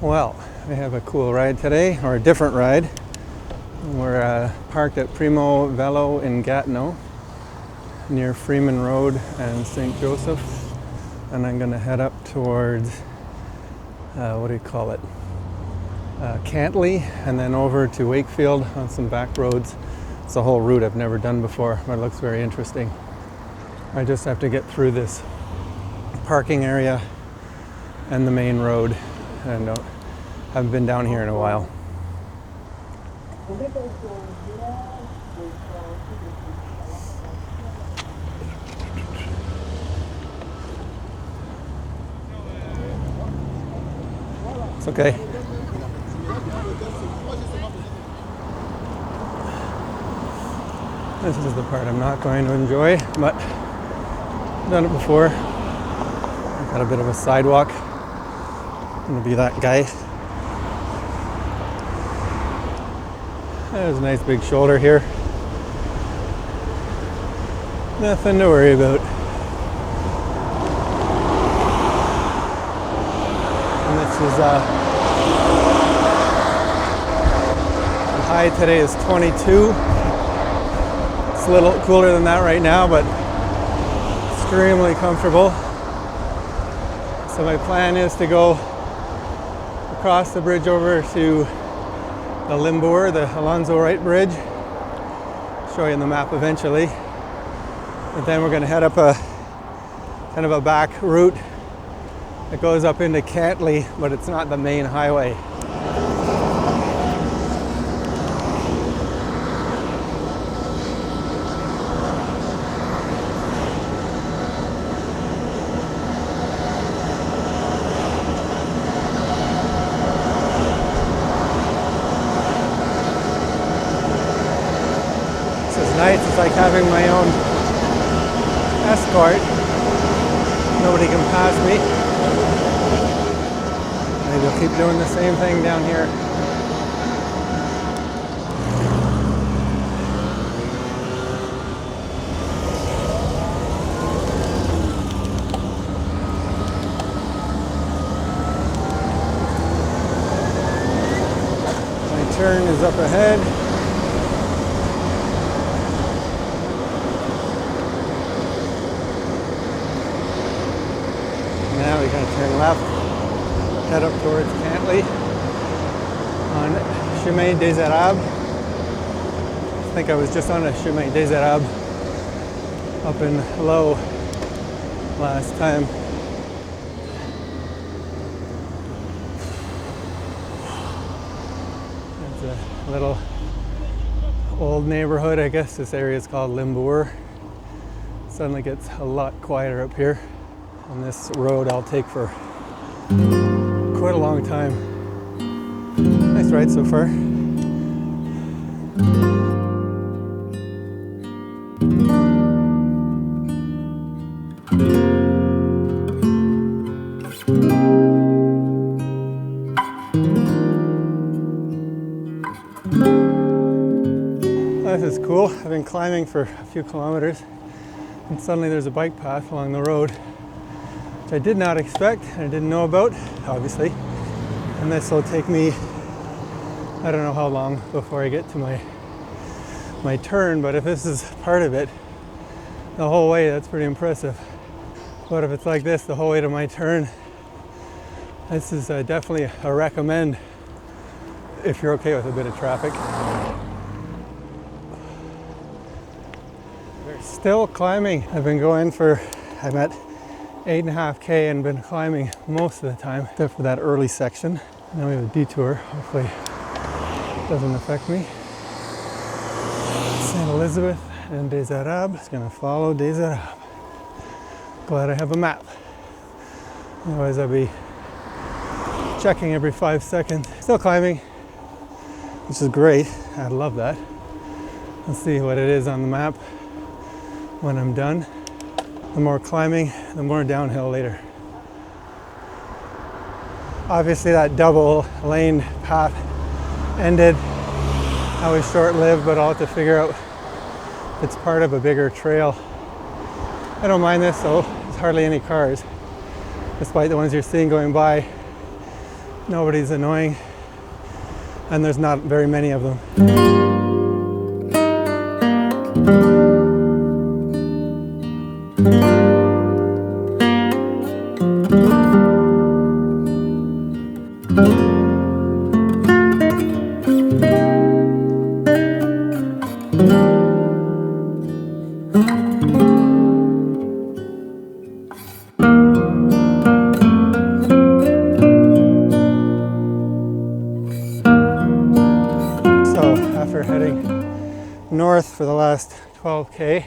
Well, I have a cool ride today, or a different ride. We're parked at Primo Velo in Gatineau, near Freeman Road and St. Joseph. And I'm gonna head up towards, Cantley, and then over to Wakefield on some back roads. It's a whole route I've never done before, but it looks very interesting. I just have to get through this parking area and the main road, and haven't been down here in a while. It's okay. This is the part I'm not going to enjoy, but I've done it before. I've got a bit of a sidewalk. I'm gonna be that guy. There's a nice big shoulder here. Nothing to worry about. And this is the high today is 22. It's a little cooler than that right now, but extremely comfortable. So my plan is to go across the bridge over to the Limbour, the Alonzo Wright Bridge. Show you on the map eventually. But then we're going to head up a kind of a back route that goes up into Cantley, but it's not the main highway. It's like having my own escort. Nobody can pass me. Maybe we'll keep doing the same thing down here. My turn is up ahead. Now we're going to turn left, head up towards Cantley on Chemin des Arabes. I think I was just on a Chemin des Arabes up in Low last time. It's a little old neighborhood, I guess. This area is called Limbour. Suddenly gets a lot quieter up here. On this road I'll take for quite a long time. Nice ride so far. This is cool. I've been climbing for a few kilometers and suddenly there's a bike path along the road. I did not expect, and I didn't know about, obviously. And this will take me, I don't know how long before I get to my turn, but if this is part of it, the whole way, that's pretty impressive. But if it's like this the whole way to my turn, this is definitely a recommend if you're okay with a bit of traffic. We're still climbing. I've been going for, I'm at 8.5K and been climbing most of the time, except for that early section. Now we have a detour, hopefully it doesn't affect me. St. Elizabeth and Des Arabes. Just gonna follow Des Arabes. Glad I have a map. Otherwise I'd be checking every 5 seconds. Still climbing, which is great. I love that. Let's see what it is on the map when I'm done. The more climbing, the more downhill later. Obviously that double lane path ended. I was short-lived, but I'll have to figure out if it's part of a bigger trail. I don't mind this though. There's hardly any cars, despite the ones you're seeing going by. Nobody's annoying, and there's not very many of them. After heading north for the last 12K,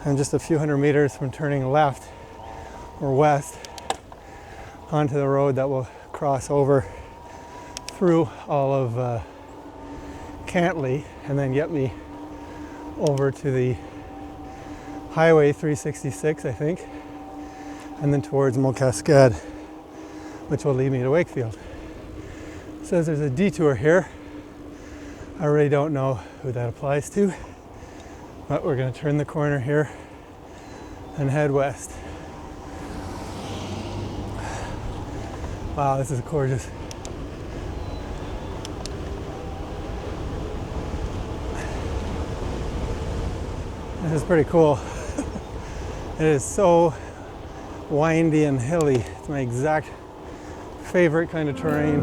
I'm just a few hundred meters from turning left or west onto the road that will cross over through all of Cantley and then get me over to the highway 366, I think, and then towards Mont Cascades, which will lead me to Wakefield. It says there's a detour here. I really don't know who that applies to, but we're going to turn the corner here and head west. Wow, this is gorgeous. This is pretty cool. It is so windy and hilly. It's my exact favorite kind of terrain.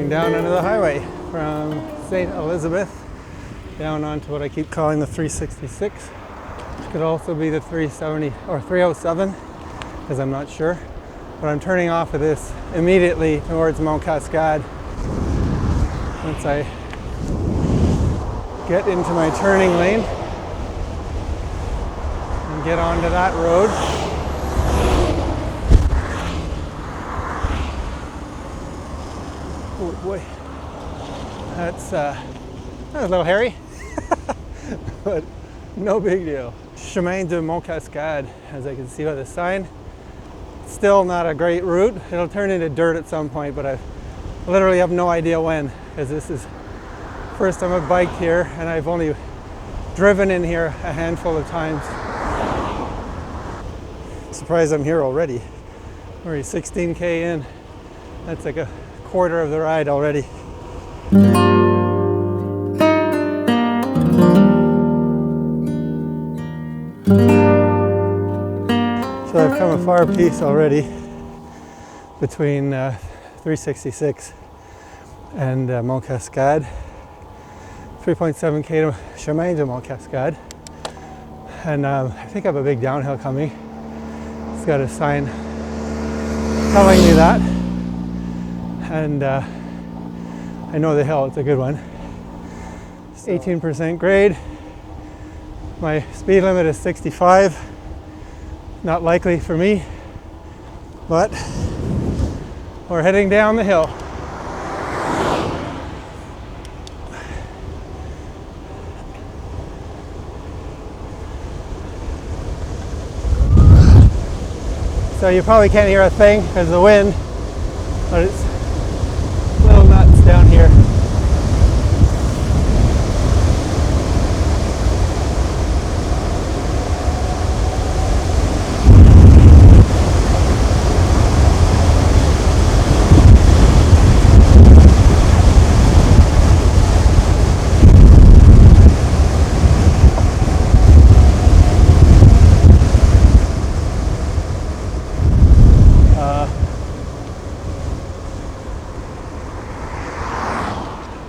Down under the highway from St. Elizabeth down onto what I keep calling the 366, which could also be the 370 or 307, because I'm not sure. But I'm turning off of this immediately towards Mont Cascades once I get into my turning lane and get onto that road. Oh boy, that's a little hairy, but no big deal. Chemin de Mont Cascades, as I can see by the sign. Still not a great route. It'll turn into dirt at some point, but I literally have no idea when, because this is the first time I've biked here, and I've only driven in here a handful of times. Surprised I'm here already. We're already 16K in. That's like a quarter of the ride already. So I've come a far piece already between 366 and Mont Cascades. 3.7K to Chemin de Mont Cascades. And I think I have a big downhill coming. It's got a sign telling me that. And I know the hill, it's a good one. 18% grade. My speed limit is 65. Not likely for me, but we're heading down the hill. So you probably can't hear a thing because of the wind, but it's a little nuts down here.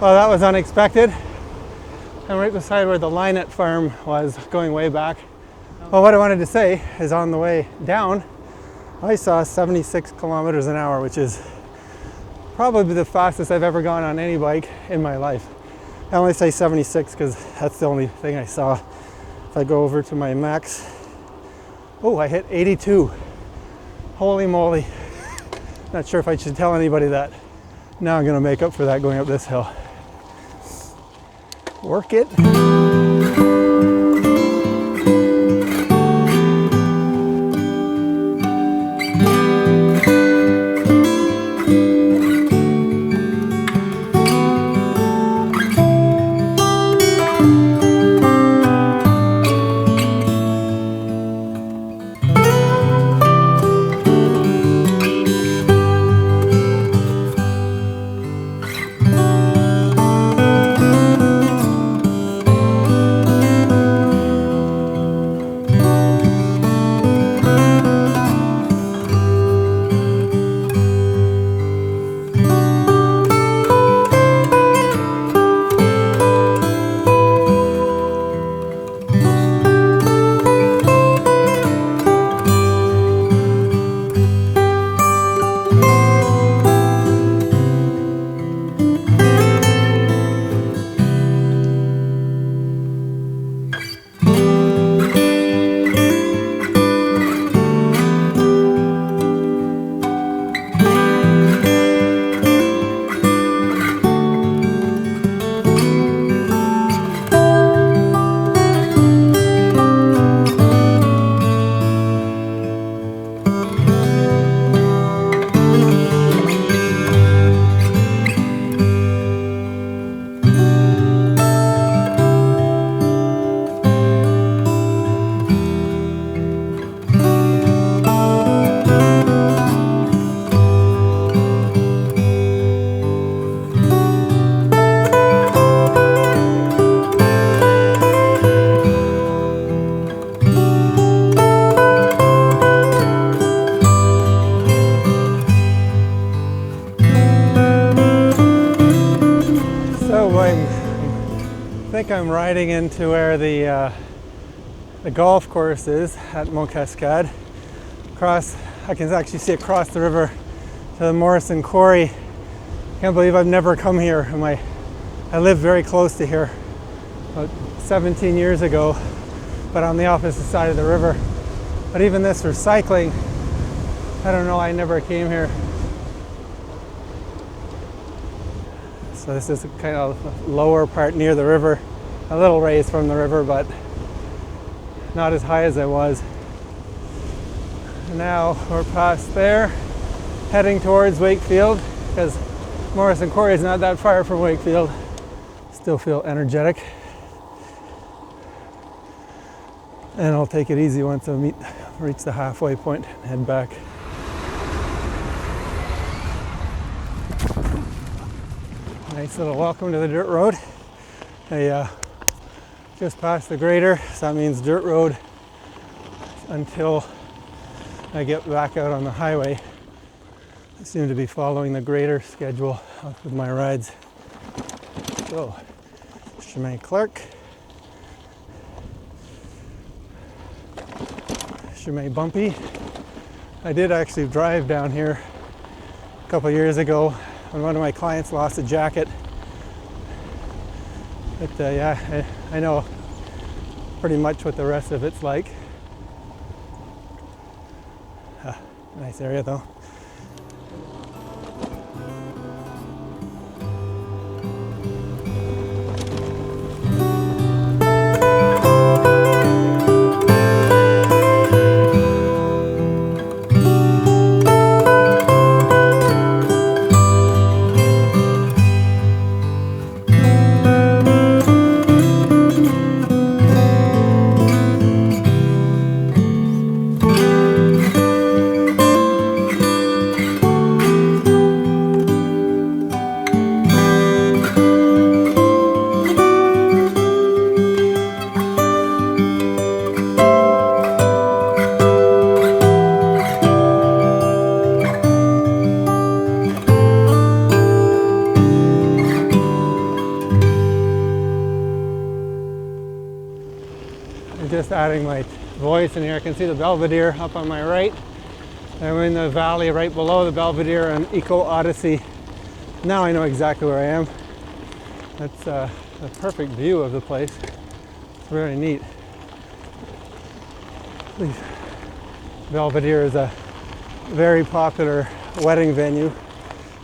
Well, that was unexpected. I'm right beside where the Linnet farm was, going way back. Well, what I wanted to say is on the way down, I saw 76 kilometers an hour, which is probably the fastest I've ever gone on any bike in my life. I only say 76 because that's the only thing I saw. If I go over to my max, oh, I hit 82. Holy moly. Not sure if I should tell anybody that. Now I'm gonna make up for that going up this hill. Work it. I think I'm riding into where the golf course is at Mont Cascades. I can actually see across the river to the Morrison Quarry. Can't believe I've never come here. I lived very close to here about 17 years ago, but on the opposite side of the river. But even this for cycling, I don't know, I never came here. So this is kind of lower part near the river, a little raised from the river, but not as high as I was. Now we're past there, heading towards Wakefield, because Morrison Quarry is not that far from Wakefield. Still feel energetic. And I'll take it easy once I reach the halfway point and head back. Nice little welcome to the dirt road. I just passed the grader, so that means dirt road until I get back out on the highway. I seem to be following the grader schedule with my rides. So, Chemin Clark, Chemin Bumpy. I did actually drive down here a couple years ago when one of my clients lost a jacket. But yeah, I know pretty much what the rest of it's like. Nice area though. Just adding my voice in here. I can see the Belvedere up on my right. I'm in the valley right below the Belvedere and Eco Odyssey. Now I know exactly where I am. That's a perfect view of the place. It's very neat. Belvedere is a very popular wedding venue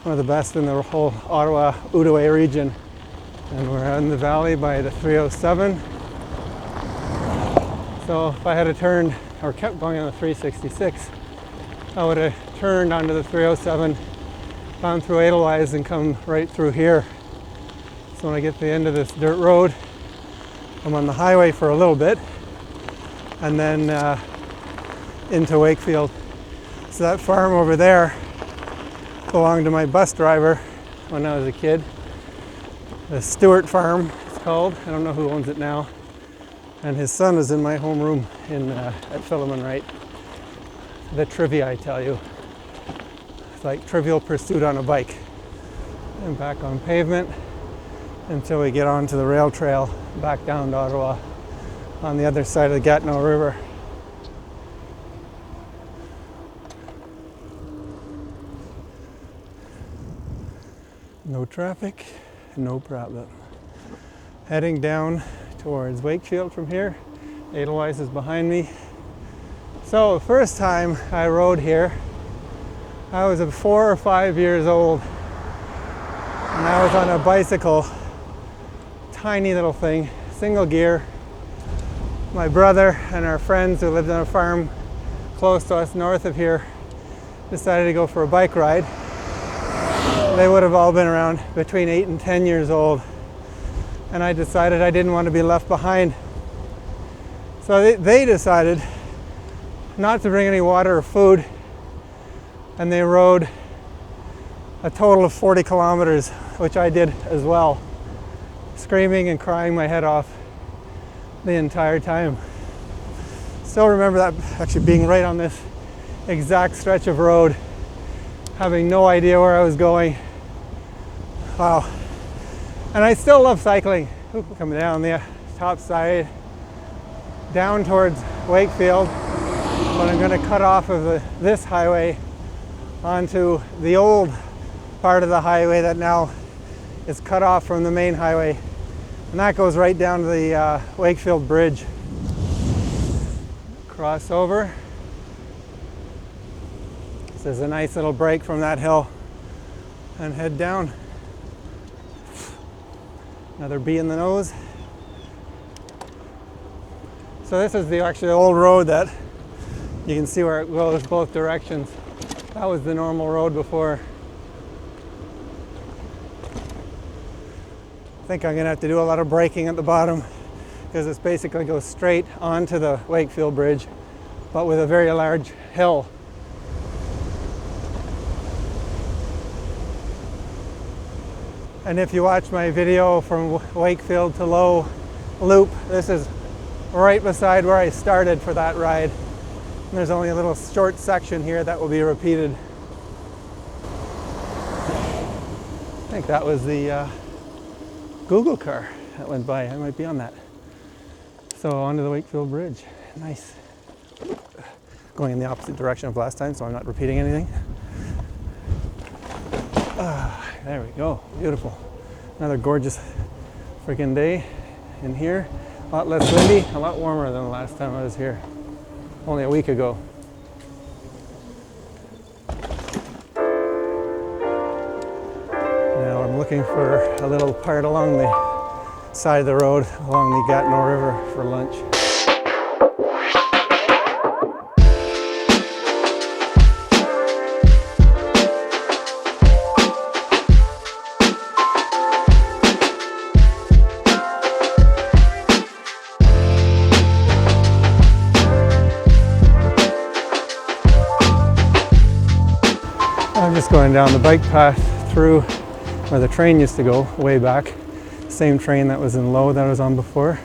one of the best in the whole Ottawa, Outaouais region. And we're out in the valley by the 307. So if I had turned or kept going on the 366, I would have turned onto the 307, gone through Edelweiss and come right through here. So when I get to the end of this dirt road, I'm on the highway for a little bit and then into Wakefield. So that farm over there belonged to my bus driver when I was a kid. The Stewart Farm, it's called. I don't know who owns it now. And his son was in my homeroom at Philemon Wright. The trivia, I tell you. It's like Trivial Pursuit on a bike. And back on pavement until we get onto the rail trail back down to Ottawa on the other side of the Gatineau River. No traffic, no problem. Heading down towards Wakefield from here. Edelweiss is behind me. So the first time I rode here, I was 4 or 5 years old. And I was on a bicycle, tiny little thing, single gear. My brother and our friends who lived on a farm close to us north of here decided to go for a bike ride. They would have all been around between 8 and 10 years old. And I decided I didn't want to be left behind. So they decided not to bring any water or food. And they rode a total of 40 kilometers, which I did as well, screaming and crying my head off the entire time. Still remember that actually being right on this exact stretch of road, having no idea where I was going. Wow. And I still love cycling. Coming down the top side, down towards Wakefield, but I'm going to cut off of this highway onto the old part of the highway that now is cut off from the main highway. And that goes right down to the Wakefield Bridge. Cross over. This is a nice little break from that hill and head down. Another bee in the nose. So this is the actually old road that you can see where it goes both directions. That was the normal road before. I think I'm going to have to do a lot of braking at the bottom because this basically goes straight onto the Wakefield Bridge, but with a very large hill. And if you watch my video from Wakefield to Low Loop, this is right beside where I started for that ride. And there's only a little short section here that will be repeated. I think that was the Google car that went by. I might be on that. So onto the Wakefield Bridge. Nice. Going in the opposite direction of last time, so I'm not repeating anything. There we go. Beautiful. Another gorgeous freaking day in here. A lot less windy, a lot warmer than the last time I was here. Only a week ago. Now I'm looking for a little part along the side of the road, along the Gatineau River for lunch. I'm just going down the bike path through where the train used to go way back. Same train that was in Low that I was on before.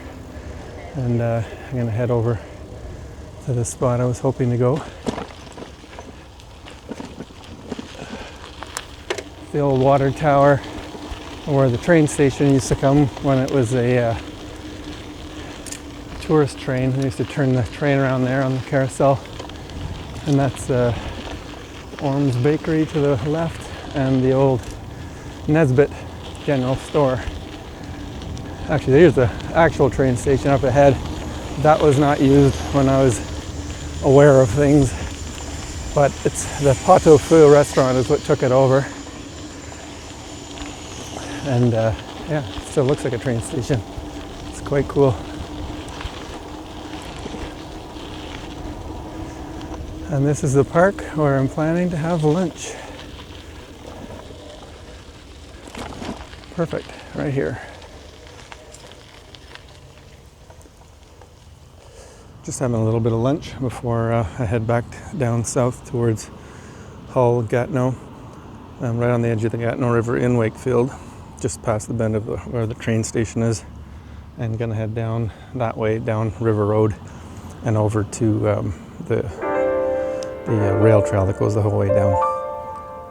And I'm going to head over to the spot I was hoping to go. The old water tower where the train station used to come when it was a tourist train. They used to turn the train around there on the carousel. And that's Orm's Bakery to the left and the old Nesbitt General Store. Actually, there's the actual train station up ahead. That was not used when I was aware of things, but it's the Pot au Feu restaurant is what took it over. and yeah, it still looks like a train station. It's quite cool. And this is the park where I'm planning to have lunch. Perfect, right here. Just having a little bit of lunch before I head back down south towards Hull, Gatineau. I'm right on the edge of the Gatineau River in Wakefield, just past the bend of where the train station is, and gonna head down that way, down River Road, and over to the rail trail that goes the whole way down.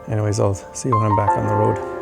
Anyways, I'll see you when I'm back on the road.